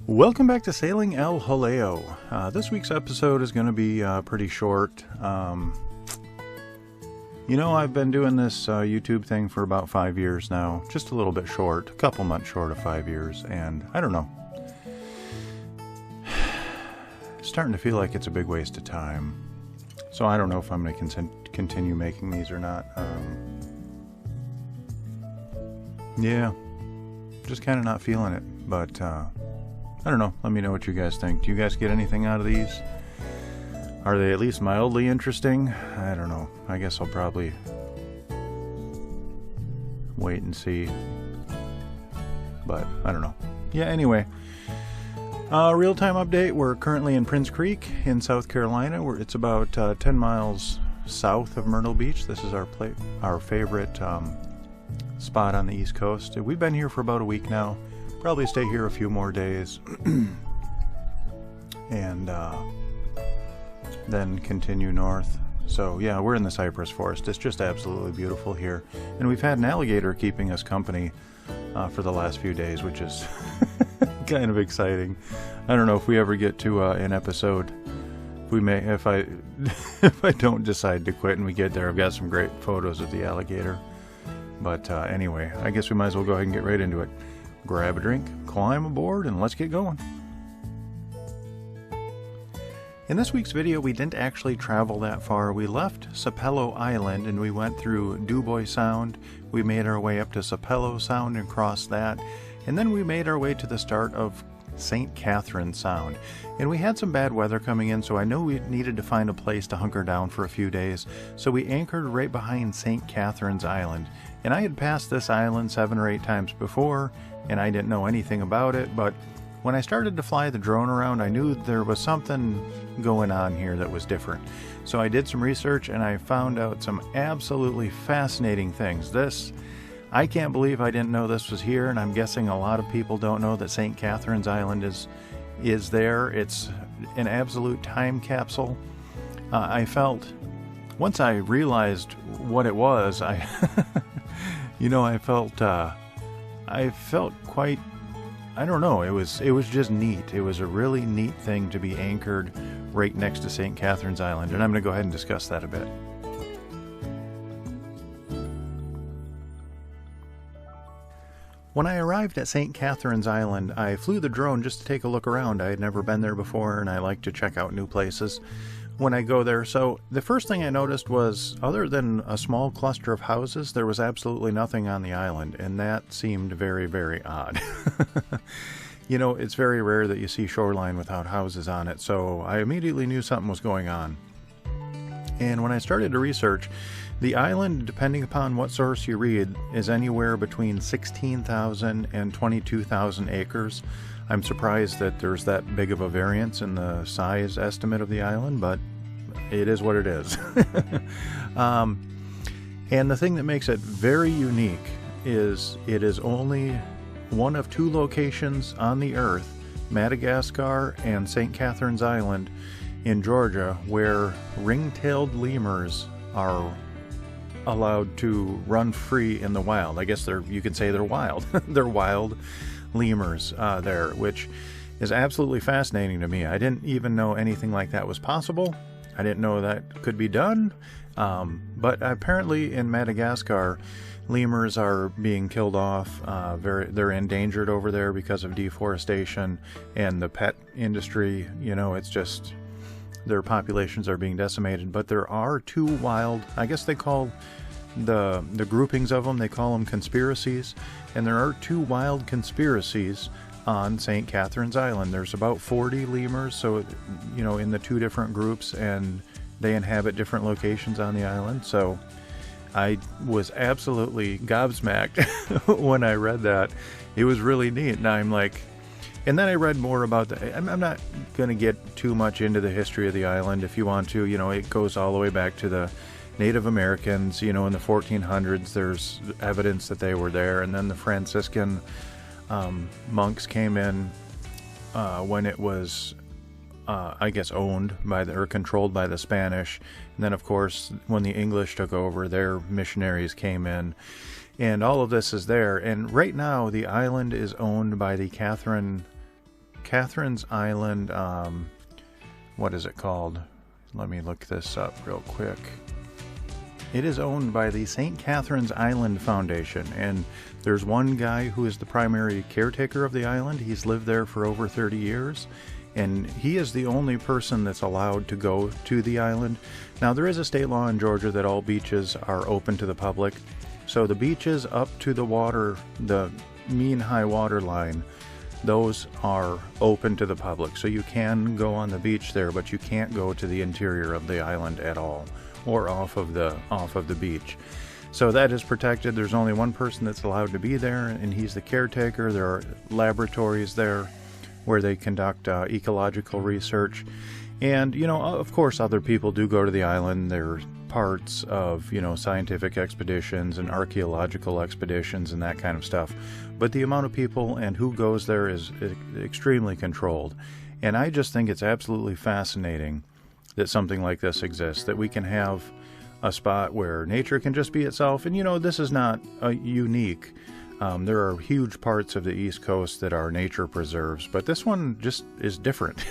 Welcome back to Sailing El Jaleo. This week's episode is going to be pretty short. I've been doing this YouTube thing for about 5 years now. Just a little bit short, a couple months short of 5 years, and I don't know. Starting to feel like it's a big waste of time. So I don't know if I'm going to continue making these or not. Yeah, just kind of not feeling it, but I don't know. Let me know what you guys think. Do you guys get anything out of these? Are they at least mildly interesting? I don't know. I guess I'll probably wait and see. But I don't know. Yeah, anyway. Real-time update. We're currently in Prince Creek in South Carolina. It's about 10 miles south of Myrtle Beach. This is our favorite spot on the East Coast. We've been here for about a week now. Probably stay here a few more days and then continue north. So yeah, we're in the cypress forest. It's just absolutely beautiful here, and we've had an alligator keeping us company for the last few days, which is kind of exciting. I don't know if we ever get to an episode. We may, if I if I don't decide to quit and we get there. I've got some great photos of the alligator. But anyway, I guess we might as well go ahead and get right into it. Grab a drink, climb aboard, and let's get going. In this week's video, we didn't actually travel that far. We left Sapelo Island and we went through Dubois Sound. We made our way up to Sapelo Sound and crossed that. And then we made our way to the start of St. Catherine Sound. And we had some bad weather coming in, so I know we needed to find a place to hunker down for a few days. So we anchored right behind St. Catherine's Island. And I had passed this island 7 or 8 times before, and I didn't know anything about it, but when I started to fly the drone around, I knew there was something going on here that was different. So I did some research and I found out some absolutely fascinating things. I can't believe I didn't know this was here, and I'm guessing a lot of people don't know that St. Catherine's Island is there. It's an absolute time capsule. I felt, once I realized what it was, I felt quite, I don't know, it was just neat. It was a really neat thing to be anchored right next to St. Catherine's Island, and I'm going to go ahead and discuss that a bit. When I arrived at St. Catherine's Island, I flew the drone just to take a look around. I had never been there before, and I like to check out new places when I go there. So the first thing I noticed was, other than a small cluster of houses, there was absolutely nothing on the island, and that seemed very, very odd. It's very rare that you see shoreline without houses on it, so I immediately knew something was going on. And when I started to research, the island, depending upon what source you read, is anywhere between 16,000 and 22,000 acres. I'm surprised that there's that big of a variance in the size estimate of the island, but it is what it is. And the thing that makes it very unique is it is only one of 2 locations on the earth, Madagascar and St. Catherine's Island in Georgia, where ring-tailed lemurs are allowed to run free in the wild. I guess you could say they're wild. They're wild lemurs there, which is absolutely fascinating to me. I didn't even know anything like that was possible. I didn't know that could be done. But apparently in Madagascar, lemurs are being killed off. They're endangered over there because of deforestation and the pet industry. It's just their populations are being decimated. But there are 2 wild, I guess they call the groupings of them, they call them conspiracies, and there are 2 wild conspiracies on St. Catherine's Island. There's about 40 lemurs, so in the 2 different groups, and they inhabit different locations on the island. So I was absolutely gobsmacked when I read that. It was really neat, and I'm like, and then I read more about I'm not going to get too much into the history of the island. If you want to, it goes all the way back to the Native Americans, in the 1400s. There's evidence that they were there, and then the Franciscan monks came in when it was, I guess, owned by or controlled by the Spanish. And then, of course, when the English took over, their missionaries came in, and all of this is there. And right now, the island is owned by the Catherine Catherine's Island, what is it called? Let me look this up real quick. It is owned by the St. Catherine's Island Foundation, and there's one guy who is the primary caretaker of the island. He's lived there for over 30 years, and he is the only person that's allowed to go to the island. Now, there is a state law in Georgia that all beaches are open to the public, so the beaches up to the water, the mean high water line, those are open to the public. So you can go on the beach there, but you can't go to the interior of the island at all, or off of the beach. So that is protected. There's only one person that's allowed to be there, and he's the caretaker. There are laboratories there where they conduct ecological research. And, you know, of course, other people do go to the island. They're parts of, you know, scientific expeditions and archaeological expeditions and that kind of stuff. But the amount of people and who goes there is extremely controlled. And I just think it's absolutely fascinating that something like this exists, that we can have a spot where nature can just be itself. And, you know, this is not unique. There are huge parts of the East Coast that are nature preserves, but this one just is different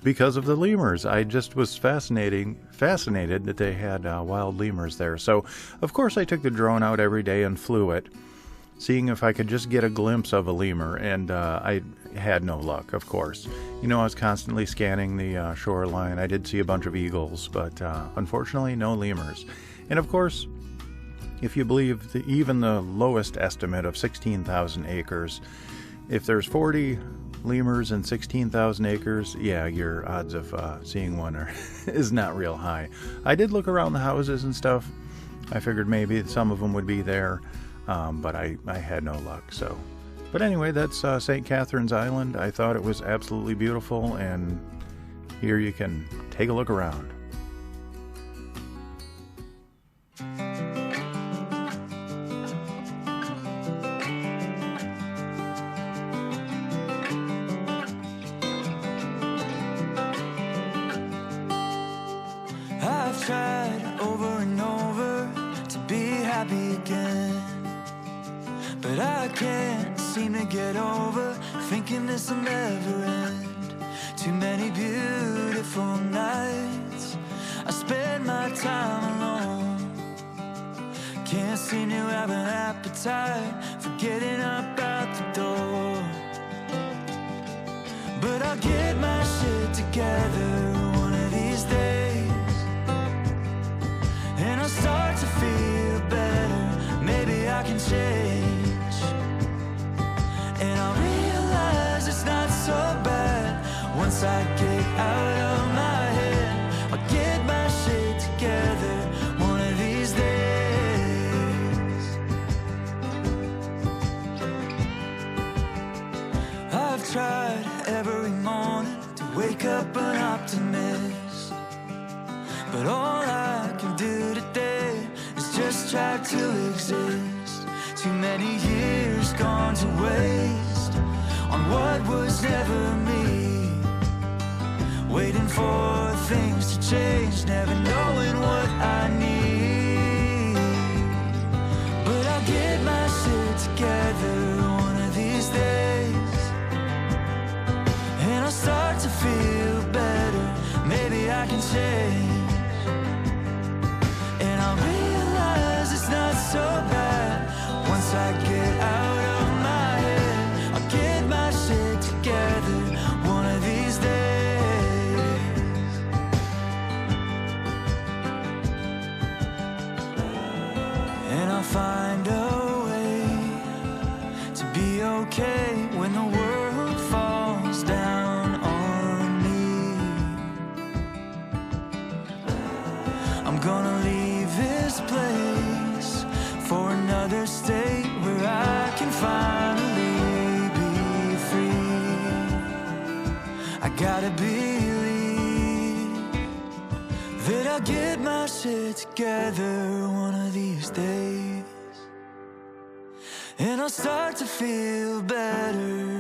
because of the lemurs. I just was fascinated that they had wild lemurs there. So, of course, I took the drone out every day and flew it, seeing if I could just get a glimpse of a lemur, and I had no luck, of course. You know, I was constantly scanning the shoreline. I did see a bunch of eagles, but unfortunately, no lemurs. And, of course, if you believe even the lowest estimate of 16,000 acres, if there's 40 lemurs in 16,000 acres, yeah, your odds of seeing one is not real high. I did look around the houses and stuff. I figured maybe some of them would be there, but I had no luck. So, but anyway, that's St. Catherine's Island. I thought it was absolutely beautiful, and here you can take a look around. I've tried over and over to be happy again, but I can't seem to get over thinking this will never end. Too many beautiful nights I spend my time alone. Can't seem to have an appetite for getting up out the door. But I'll get my shit together one of these days, and I'll start to feel better. Maybe I can change, and I'll realize it's not so bad once I get out of my head. I'll get my shit together one of these days. I've tried every morning to wake up an optimist, but all I can do today is just try to exist. Too many years gone to waste on what was never me, waiting for things to change, never knowing what I need. But I'll get my shit together one of these days, and I'll start to feel better. Maybe I can change, and I'll realize it's not so bad once I get out of my head. I'll get my shit together one of these days, and I'll find a way to be okay when the world falls down on me. I'm gonna leave this place for another state where I can finally be free. I gotta believe that I'll get my shit together one of these days, and I'll start to feel better.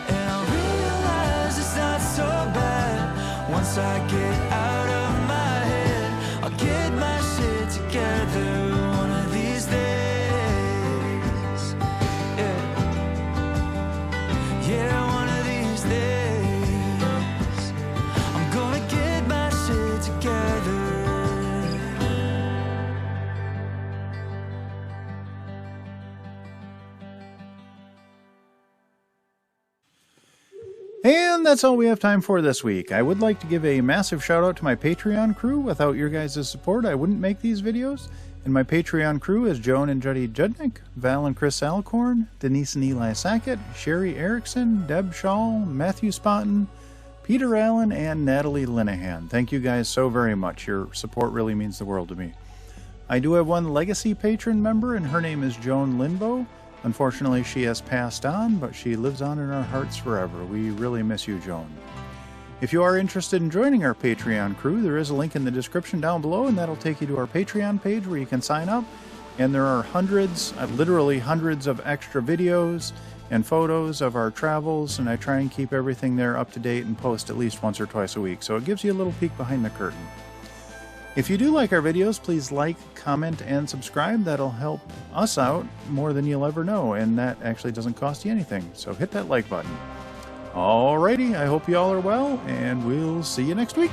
And I'll realize it's not so bad once I get out of my head. I'll get my shit together one of these days, yeah. And that's all we have time for this week. I would like to give a massive shout out to my Patreon crew. Without your guys' support, I wouldn't make these videos. And my Patreon crew is Joan and Juddy Judnick, Val and Chris Alcorn, Denise and Eli Sackett, Sherry Erickson, Deb Shaw, Matthew Spotton, Peter Allen, and Natalie Linehan. Thank you guys so very much. Your support really means the world to me. I do have one legacy patron member, and her name is Joan Linbo. Unfortunately, she has passed on, but she lives on in our hearts forever. We really miss you, Joan. If you are interested in joining our Patreon crew, there is a link in the description down below, and that'll take you to our Patreon page where you can sign up. And there are hundreds, literally hundreds of extra videos and photos of our travels, and I try and keep everything there up to date and post at least once or twice a week, so it gives you a little peek behind the curtain. If you do like our videos, please like, comment, and subscribe. That'll help us out more than you'll ever know, and that actually doesn't cost you anything, so hit that like button. Alrighty, I hope you all are well, and we'll see you next week.